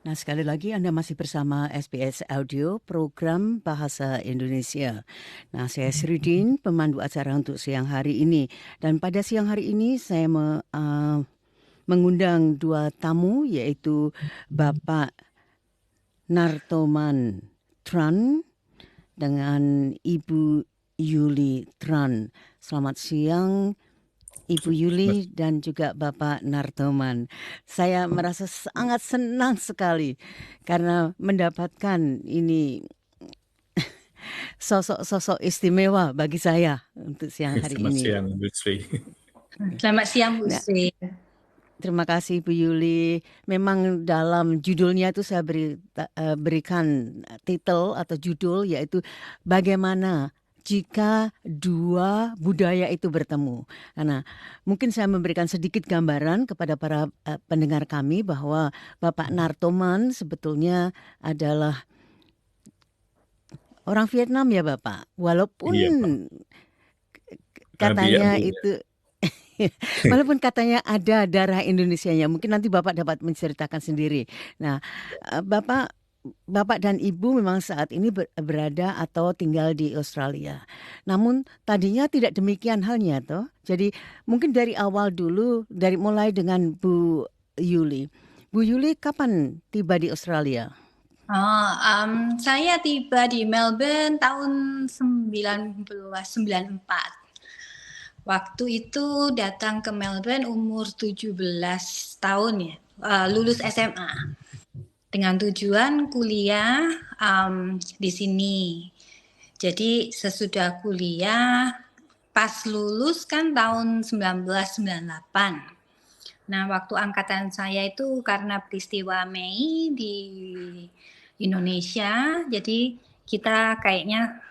Nah, sekali lagi Anda masih bersama SBS Audio, program Bahasa Indonesia. Nah, saya Sridin, pemandu acara untuk siang hari ini. Dan pada siang hari ini saya mengundang dua tamu, yaitu Bapak Nartoman Tran dengan Ibu Yuli Tran. Selamat siang, Ibu Yuli dan juga Bapak Nartoman. Saya merasa sangat senang sekali karena mendapatkan ini sosok-sosok istimewa bagi saya untuk siang hari Selamat ini. siang, Bu Sri. Selamat siang, Bu Nah, Sri. terima kasih Bu Yuli. Memang dalam judulnya itu saya berikan titel atau judul yaitu bagaimana jika dua budaya itu bertemu. Karena mungkin saya memberikan sedikit gambaran kepada para pendengar kami bahwa Bapak Nartoman sebetulnya adalah orang Vietnam ya Bapak. Walaupun Iya, Pak. katanya Bu. itu walaupun katanya ada darah Indonesianya, mungkin nanti Bapak dapat menceritakan sendiri. Nah, Bapak dan Ibu memang saat ini berada atau tinggal di Australia. Namun tadinya tidak demikian halnya toh. Jadi mungkin dari awal dulu, dari mulai dengan Bu Yuli. Bu Yuli kapan tiba di Australia? Saya tiba di Melbourne tahun 1994. Waktu itu datang ke Melbourne umur 17 tahun ya, lulus SMA. Dengan tujuan kuliah di sini. Jadi sesudah kuliah, pas lulus kan tahun 1998. Nah, waktu angkatan saya itu karena peristiwa Mei di Indonesia, jadi kita kayaknya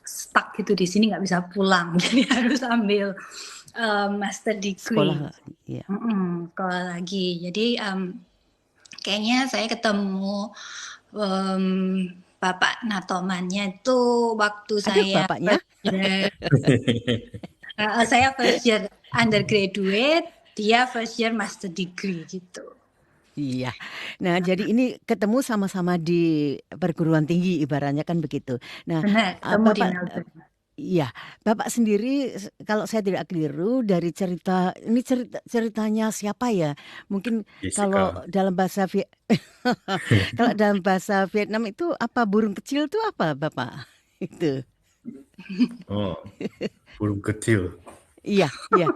stuck gitu di sini, nggak bisa pulang, jadi harus ambil master degree. Sekolah, ya. Sekolah lagi. Jadi kayaknya saya ketemu Bapak Natomannya itu waktu Ada saya bapaknya? saya first year undergraduate, dia first year master degree gitu. Iya. Nah, jadi ini ketemu sama-sama di perguruan tinggi ibaratnya kan begitu. Nah, Benar, ketemu di Bapak Melbourne. iya, Bapak sendiri kalau saya tidak keliru dari ceritanya siapa ya? Mungkin kalau Jessica. dalam bahasa kalau dalam bahasa Vietnam itu apa burung kecil itu apa, Bapak? Itu. Oh, burung kecil. Iya, iya.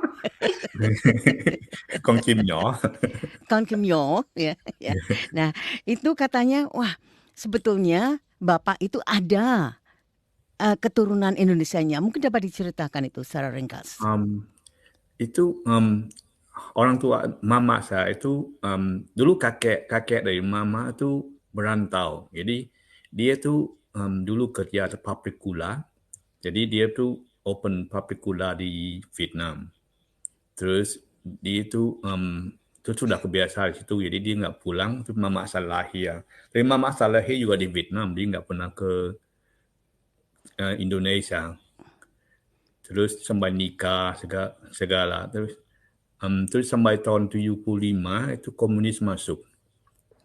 Con chim nhỏ. Con Kim Yo ya, ya. Nah, itu katanya wah, sebetulnya Bapak itu ada keturunan Indonesianya. Mungkin dapat diceritakan itu secara ringkas. Itu orang tua mama saya itu dulu kakek dari mama itu merantau. Jadi dia tuh dulu kerja di pabrik gula. Jadi dia tuh open pabrik gula di Vietnam. Terus dia itu sudah kebiasaan di situ, jadi dia nggak pulang. Itu mama asal lahir. Tapi mama asal lahir juga di Vietnam, dia nggak pernah ke Indonesia. Terus sampai nikah segala. Terus sampai tahun 75 itu komunis masuk.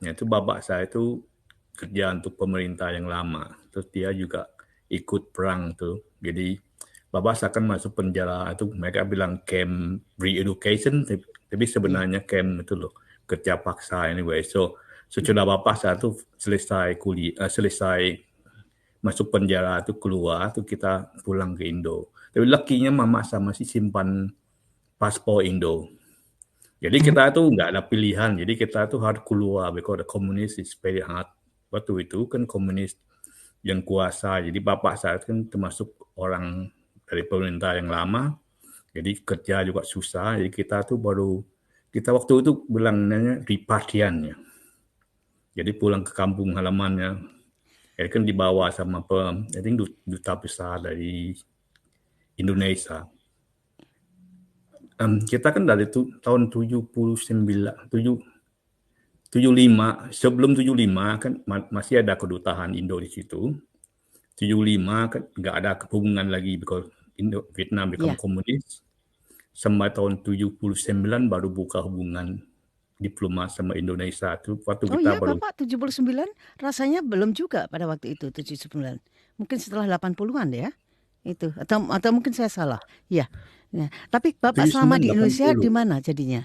Ya, itu bapak saya itu kerja untuk pemerintah yang lama. Terus dia juga ikut perang tuh. Jadi bapak saya kan masuk penjara itu, mereka bilang camp re-education, tapi Iya. sebenarnya camp itu loh, kerja paksa anyway. So sesudah bapak saya tuh selesai kuliah, selesai masuk penjara tuh keluar tuh kita pulang ke Indo. Tapi lakinya mama saya masih simpan paspor Indo. Jadi kita tuh nggak ada pilihan. Jadi kita tuh harus keluar because the communist is very hard. Waktu itu kan komunis yang kuasa. Jadi bapak saya kan termasuk orang dari pemerintah yang lama. Jadi kerja juga susah. Jadi kita tuh kita waktu itu bilangnya repatrian ya. Jadi pulang ke kampung halamannya. Jadi kan dibawa sama duta besar dari Indonesia. Kita kan dari tahun 75, sebelum 75 kan masih ada kedutaan Indo di situ. 75 kan nggak ada hubungan lagi because Vietnam become Iya. komunis. Sampai tahun 79 baru buka hubungan diploma sama Indonesia itu waktu Oh kita iya, baru. Bapak 79 rasanya belum juga pada waktu itu 79. Mungkin setelah 80-an ya. Itu atau mungkin saya salah. Ya. Nah, tapi Bapak selama 79, di Indonesia di 80. mana jadinya?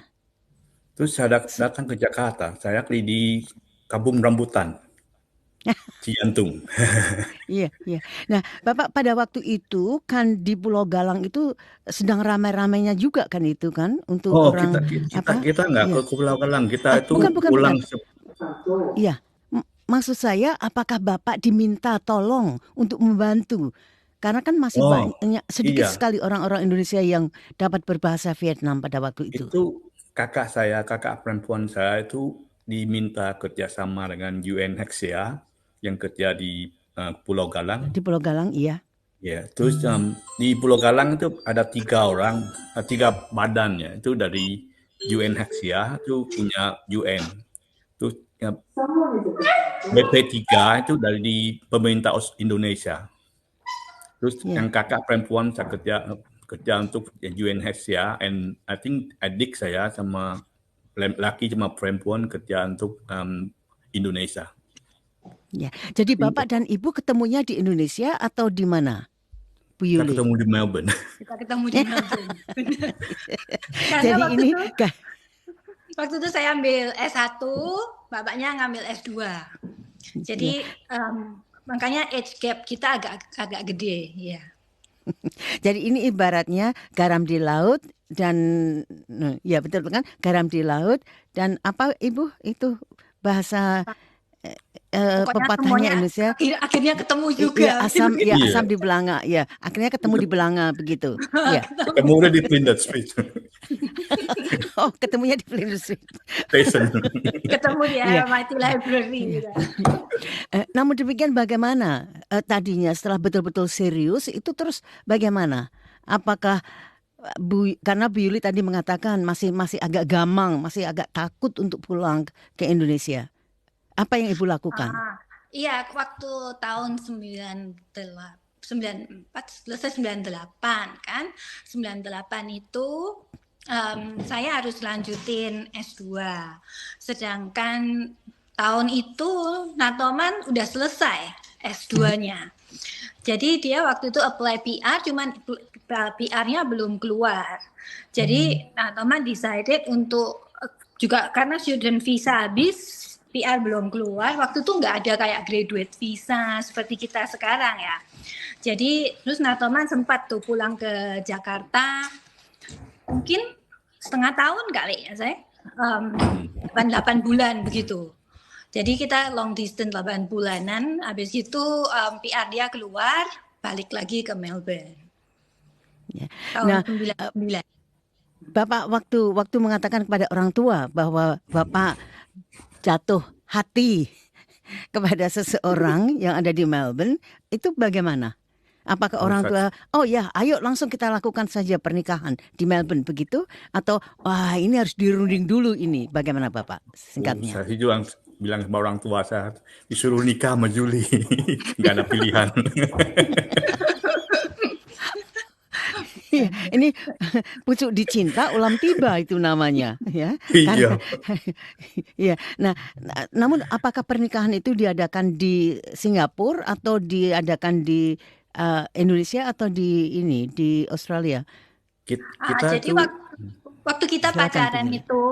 Terus saya datang ke Jakarta. Saya di Kampung Rambutan, Cijantung. Iya, iya. Nah, Bapak pada waktu itu kan di Pulau Galang itu sedang ramai-ramainya juga kan itu kan untuk Oh, orang apa? kita nggak ke Iya. Pulau Galang. Kita itu Bukan, bukan, bukan. pulang Iya. Maksud saya apakah Bapak diminta tolong untuk membantu? Karena kan masih Oh, banyak sedikit iya. sekali orang-orang Indonesia yang dapat berbahasa Vietnam pada waktu itu. Itu kakak perempuan saya itu diminta kerjasama dengan UNHCR yang kerja di Pulau Galang. Di Pulau Galang, iya. Ya, terus di Pulau Galang itu ada 3 orang, 3 badannya itu dari UNHCR itu punya UN. Terus BP3 itu dari pemerintah Indonesia. Terus Iya. yang kakak perempuan saya kerja untuk UNHCR, and I think adik saya sama laki sama perempuan kerja untuk Indonesia. Ya. Jadi Bapak dan Ibu ketemunya di Indonesia atau di mana? Bu Kita Yuli. ketemu di Melbourne. Kita ketemu di Melbourne. Karena Jadi waktu ini itu saya ambil S1, bapaknya ngambil S2. Jadi makanya age gap kita agak gede, ya. Jadi ini ibaratnya garam di laut dan ya betul kan, garam di laut dan apa Ibu itu bahasa pepatahnya Indonesia akhirnya ketemu juga. ya asam ya Iya. asam di belanga ya akhirnya ketemu di belanga begitu ya. Ketemu udah di Flinders Street Oh, ketemunya di Flinders Street. Station. Ketemu di Iya. MIT Library. Iya. Namun demikian bagaimana tadinya setelah betul-betul serius itu terus bagaimana? Apakah karena Bu Yuli tadi mengatakan masih agak gamang, masih agak takut untuk pulang ke Indonesia. Apa yang Ibu lakukan? Iya, waktu tahun 94 selesai 98 kan. 98 itu saya harus lanjutin S2. Sedangkan tahun itu Natoman udah selesai S2-nya. Jadi dia waktu itu apply PR, cuman PR-nya belum keluar. Jadi Natoman decided untuk juga karena student visa habis, PR belum keluar, waktu itu nggak ada kayak graduate visa seperti kita sekarang ya. Jadi terus Natoman sempat tuh pulang ke Jakarta, mungkin setengah tahun kali ya saya, 8 bulan begitu. Jadi kita long distance 8 bulanan, habis itu PR dia keluar, balik lagi ke Melbourne. Ya. Tahun 99. Bapak waktu mengatakan kepada orang tua bahwa Bapak jatuh hati kepada seseorang yang ada di Melbourne, itu bagaimana? Apakah orang tua, oh ya, ayo langsung kita lakukan saja pernikahan di Melbourne begitu? Atau wah ini harus dirunding dulu ini? Bagaimana Bapak singkatnya? Saya juga bilang sama orang tua saya disuruh nikah sama Juli, nggak ada pilihan. Iya, ini pucuk dicinta ulam tiba itu namanya, ya. Iya. Iya. Nah, namun apakah pernikahan itu diadakan di Singapura atau diadakan di Indonesia atau di Australia? Kita jadi waktu kita pacaran itu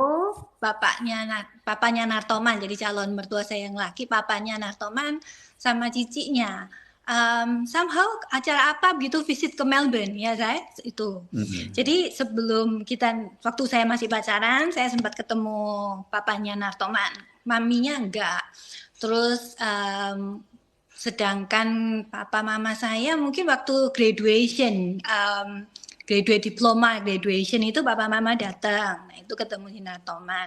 papanya Nartoman, jadi calon mertua saya yang laki, papanya Nartoman sama cicinya. Somehow acara apa gitu visit ke Melbourne ya saya itu. Jadi sebelum waktu saya masih pacaran, saya sempat ketemu papanya Nartoman, maminya enggak. Terus sedangkan papa mama saya mungkin waktu graduation, graduation itu papa mama datang, nah itu ketemu di Nartoman.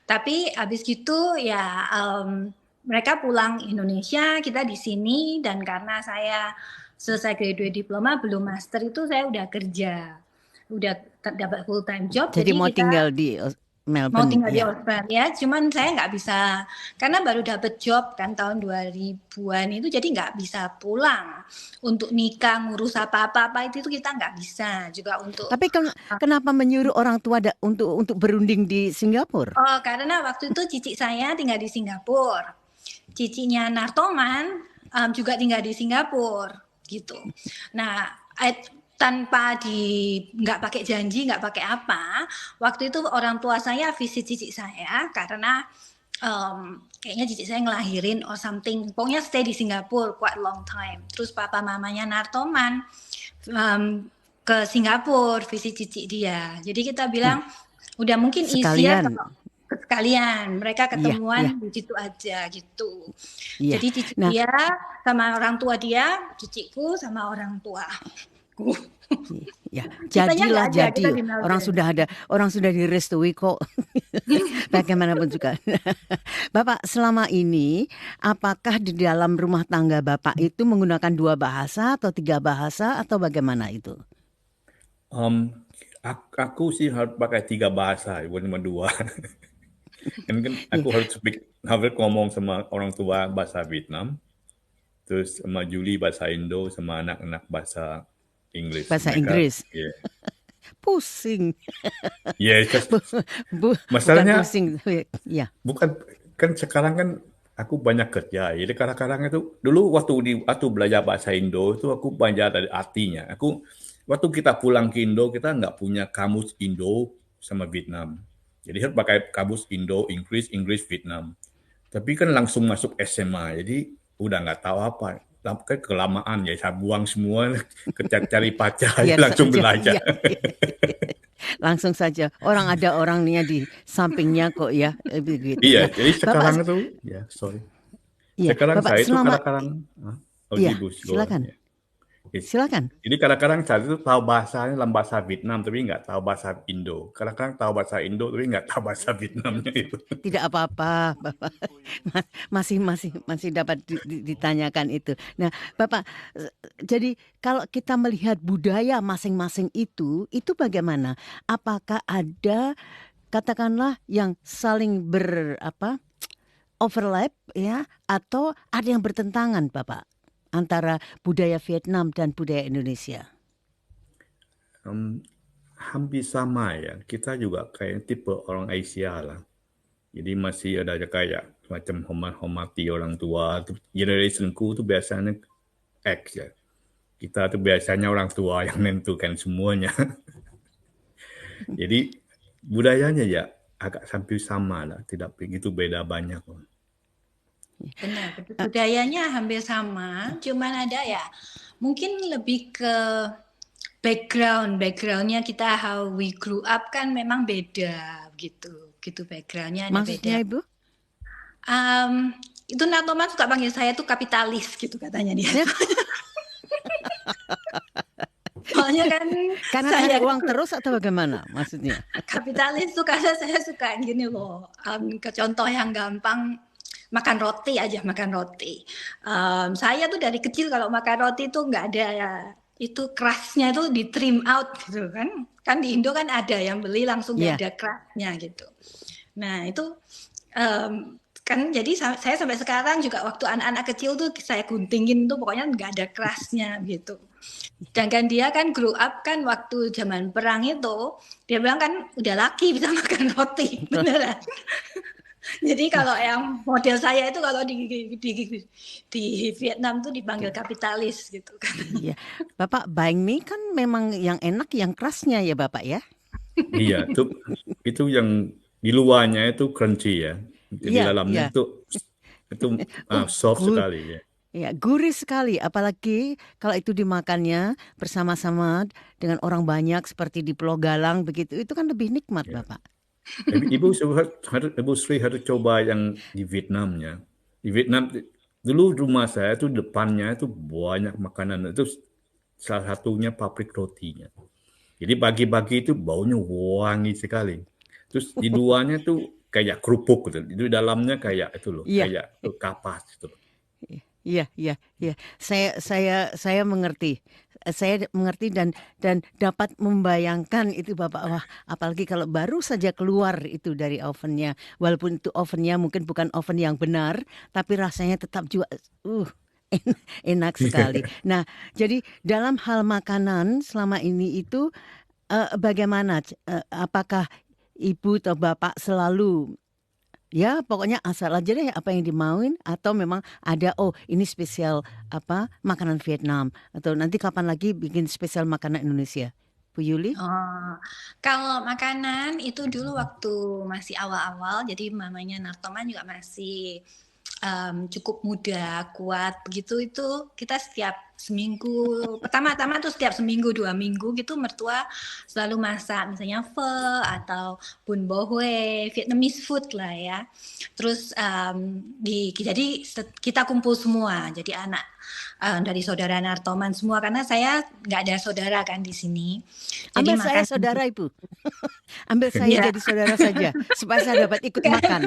Tapi habis gitu ya mereka pulang Indonesia, kita di sini, dan karena saya selesai graduate diploma, belum master itu saya udah kerja, udah dapat full time job. Jadi mau tinggal di mau Melbourne, tinggal di ya. Australia, cuman saya nggak bisa karena baru dapet job kan tahun 2000-an itu, jadi nggak bisa pulang untuk nikah, ngurus apa-apa itu kita nggak bisa juga untuk. Tapi kenapa menyuruh orang tua untuk berunding di Singapura? Oh, karena waktu itu cici saya tinggal di Singapura, cicinya Nartoman juga tinggal di Singapura gitu. Nah, tanpa nggak pakai janji, nggak pakai apa, waktu itu orang tua saya visit cici saya karena kayaknya cici saya ngelahirin or something, pokoknya stay di Singapura quite long time. Terus papa mamanya Nartoman ke Singapura visit cici dia. Jadi kita bilang udah mungkin easier Sekalian. kalau sekalian mereka Iya, iya. ketemuan di situ aja gitu. Iya. Jadi cici Nah, dia sama orang tua dia, ciciku sama orang tua. ya, Kitanya jadilah nggak ada, kita jadi. di Melbourne. Orang sudah ada, orang sudah direstui kok. Bagaimanapun juga. Bapak, selama ini apakah di dalam rumah tangga Bapak itu menggunakan 2 bahasa atau 3 bahasa atau bagaimana itu? Aku sih harus pakai 3 bahasa, bukan cuma 2. Kan aku harus ngomong sama orang tua bahasa Vietnam, terus sama Julie bahasa Indo, sama anak-anak bahasa Inggris. Bahasa Mereka, Inggris. yeah. Pusing. Yeah, Bukan masalahnya pusing. Ya. bukan, kan sekarang kan aku banyak kerja, jadi kadang-kadang itu dulu waktu belajar bahasa Indo itu aku belajar dari artinya. Waktu kita pulang ke Indo, kita nggak punya kamus Indo sama Vietnam. Jadi harus pakai kamus Indo, Inggris, Vietnam. Tapi kan langsung masuk SMA, jadi udah nggak tahu apa. Kan kelamaan ya, saya buang semua, cari pacar, Biar langsung saja. belajar. Ya. Langsung saja. Ada orangnya di sampingnya kok ya. Begitu. Iya, Nah, jadi sekarang Bapak, itu, ya sorry. ya, Sekarang Bapak saya itu selama, kadang-kadang, ya, Ibu, go on, silakan. ya. Yes. Silakan. Jadi kadang-kadang saya itu tahu bahasanya dalam bahasa Vietnam, tapi nggak tahu bahasa Indo. Kadang-kadang tahu bahasa Indo, tapi nggak tahu bahasa Vietnamnya itu. Tidak apa-apa, Bapak. Masih dapat ditanyakan itu. Nah, Bapak, jadi kalau kita melihat budaya masing-masing itu bagaimana? Apakah ada, katakanlah, yang saling overlap ya, atau ada yang bertentangan, Bapak, antara budaya Vietnam dan budaya Indonesia? Hampir sama ya. Kita juga kayak tipe orang Asia lah. Jadi masih ada kayak macam hormati orang tua. Generationku tuh biasanya X ya. Kita tuh biasanya orang tua yang menentukan semuanya. Jadi budayanya ya agak hampir sama lah. Tidak begitu beda banyak. Benar, budayanya hampir sama, cuman ada ya mungkin lebih ke backgroundnya kita, how we grew up kan memang beda gitu backgroundnya ada Maksudnya, beda. Ibu? Itu Nartoman suka panggil saya tuh kapitalis gitu katanya dia. Ya. Soalnya kan Karena saya cari uang terus atau bagaimana maksudnya? kapitalis tuh karena saya suka gini loh, ke contoh yang gampang, makan roti aja, makan roti. Saya tuh dari kecil kalau makan roti tuh nggak ada ya, itu kerasnya tuh di trim out gitu kan. Kan di Indo kan ada yang beli langsung nggak ada kerasnya gitu. Nah itu kan jadi saya sampai sekarang juga waktu anak-anak kecil tuh saya guntingin tuh pokoknya nggak ada kerasnya gitu. Sedangkan dia kan grow up kan waktu zaman perang itu, dia bilang kan udah laki bisa makan roti, beneran. Jadi kalau yang model saya itu kalau di Vietnam tuh dipanggil kapitalis gitu kan. Iya, Bapak banh mi kan memang yang enak yang kerasnya ya Bapak ya? Iya, itu yang di luarnya itu crunchy ya. Di dalamnya itu soft sekali ya. Ya, gurih sekali, apalagi kalau itu dimakannya bersama-sama dengan orang banyak seperti di Pulau Galang begitu, itu kan lebih nikmat, Bapak. Ibu Sri harus coba yang di Vietnamnya. Di Vietnam dulu rumah saya itu depannya itu banyak makanan, itu salah satunya pabrik rotinya. Jadi pagi-pagi itu baunya wangi sekali. Terus di luarnya tuh kayak kerupuk gitu, di dalamnya kayak itu loh, kayak kapas gitu. Iya, iya, iya. Saya mengerti. Saya mengerti dan dapat membayangkan itu Bapak. Wah, apalagi kalau baru saja keluar itu dari ovennya. Walaupun itu ovennya mungkin bukan oven yang benar, tapi rasanya tetap juga enak sekali. Nah, jadi dalam hal makanan selama ini itu bagaimana? Apakah ibu atau bapak selalu ya pokoknya asal aja deh apa yang dimauin atau memang ada ini spesial apa makanan Vietnam atau nanti kapan lagi bikin spesial makanan Indonesia, Bu Yuli? Oh, kalau makanan itu dulu waktu masih awal-awal, jadi mamanya Nartoman juga masih cukup muda, kuat begitu, itu kita setiap seminggu, pertama-tama tuh setiap seminggu 2 minggu gitu mertua selalu masak misalnya pho atau bún bò Huế, Vietnamese food lah ya. Terus jadi kita kumpul semua, jadi anak dari saudara Nartoman semua, karena saya nggak ada saudara kan di sini. Jadi Ambil saya makan saudara Ibu. Ambil saya ya. jadi saudara saja supaya saya dapat ikut makan.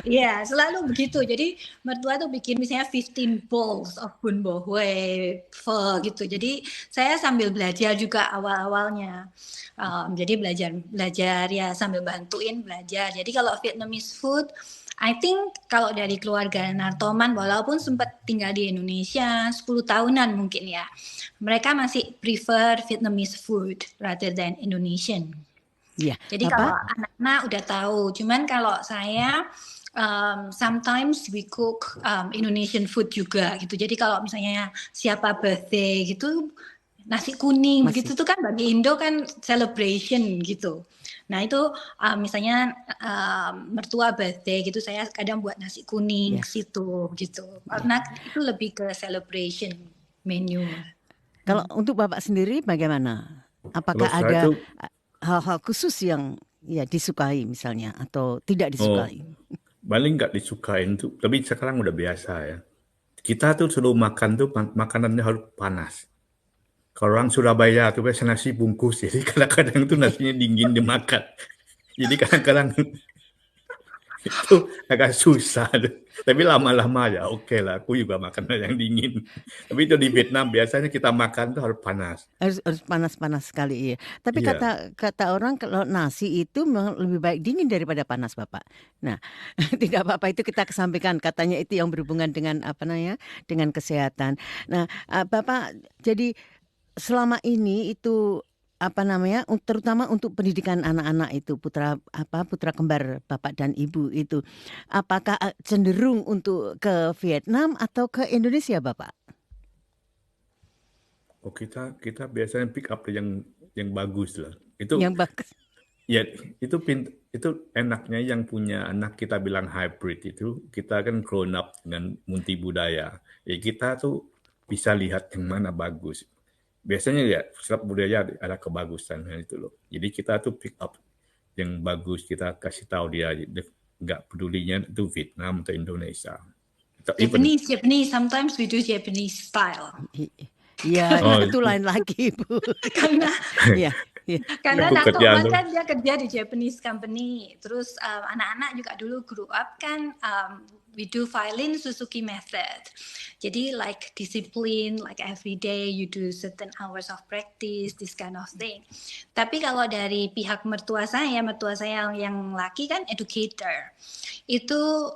Iya, selalu begitu. Jadi mertua tuh bikin misalnya 15 bowls of bún bò Huế, pho gitu. Jadi saya sambil belajar juga awal-awalnya. Jadi belajar ya sambil bantuin belajar. Jadi kalau Vietnamese food, I think kalau dari keluarga Nartoman, walaupun sempat tinggal di Indonesia 10 tahunan mungkin ya, mereka masih prefer Vietnamese food rather than Indonesian. Iya, Jadi kalau anak-anak udah tahu, cuman kalau saya sometimes we cook Indonesian food juga gitu. Jadi kalau misalnya siapa birthday gitu, nasi kuning begitu tuh kan bagi Indo kan celebration gitu. Nah itu misalnya mertua birthday gitu, saya kadang buat nasi kuning situ gitu. Karena itu lebih ke celebration menu. Kalau untuk Bapak sendiri bagaimana? Apakah ada hal-hal khusus yang ya disukai misalnya atau tidak disukai? Paling nggak disukain tuh, tapi sekarang udah biasa ya. Kita tuh selalu makan tuh makanannya harus panas. Kalau orang Surabaya tuh biasa nasi bungkus, jadi kadang-kadang tuh nasinya dingin dimakan. Jadi kadang-kadang itu agak susah. Tapi lama-lama ya oke lah, aku juga makan yang dingin. Tapi itu di Vietnam biasanya kita makan tuh harus panas. Harus panas-panas sekali, iya. Tapi kata orang kalau nasi itu memang lebih baik dingin daripada panas, Bapak. Nah, tidak apa-apa itu kita kesampingkan. Katanya itu yang berhubungan dengan dengan kesehatan. Nah, Bapak jadi selama ini itu terutama untuk pendidikan anak-anak itu putra kembar Bapak dan Ibu itu, apakah cenderung untuk ke Vietnam atau ke Indonesia, Bapak? Oh, kita biasanya pick up yang bagus lah. Itu yang bagus. Ya, itu enaknya yang punya anak kita bilang hybrid itu, kita kan grown up dengan multi budaya. Ya kita tuh bisa lihat yang mana bagus. Biasanya ya setiap budaya ada kebagusan itu loh. Jadi kita tuh pick up yang bagus, kita kasih tahu dia nggak pedulinya itu Vietnam atau Indonesia. Japanese, sometimes we do Japanese style. Iya, itu lain lagi, Bu. Karena karena Nartoman kan dia kerja di Japanese company. Terus anak-anak juga dulu grew up kan we do violin Suzuki method. Jadi like discipline, like every day you do certain hours of practice, this kind of thing. Tapi kalau dari pihak mertua saya yang laki kan educator. Itu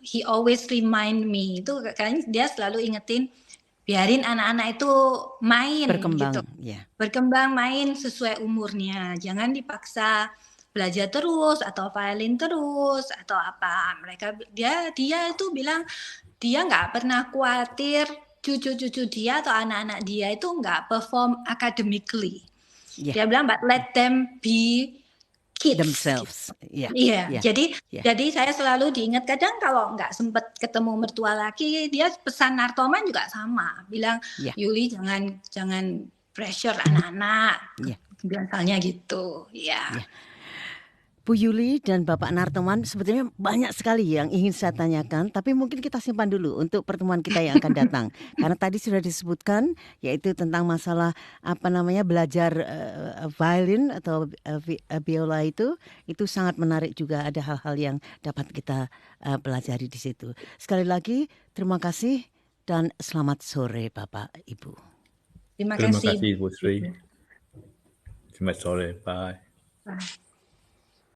he always remind me, itu kan dia selalu ingetin biarin anak-anak itu main berkembang, gitu. Berkembang, main sesuai umurnya. Jangan dipaksa belajar terus atau violin terus atau apa. Dia itu bilang dia nggak pernah khawatir cucu-cucu dia atau anak-anak dia itu nggak perform academically. Dia bilang but let them be kids themselves. Jadi saya selalu diingat, kadang kalau nggak sempat ketemu mertua laki, dia pesan Nartoman juga sama, bilang Yuli jangan pressure anak-anak, misalnya gitu. Bu Yuli dan Bapak Nartoman, sebetulnya banyak sekali yang ingin saya tanyakan, tapi mungkin kita simpan dulu untuk pertemuan kita yang akan datang. Karena tadi sudah disebutkan, yaitu tentang masalah belajar violin atau biola itu sangat menarik juga. Ada hal-hal yang dapat kita pelajari di situ. Sekali lagi, terima kasih dan selamat sore Bapak Ibu. Terima Terima kasih. kasih Bu Sri. Ibu. Selamat sore. Bye. Bye.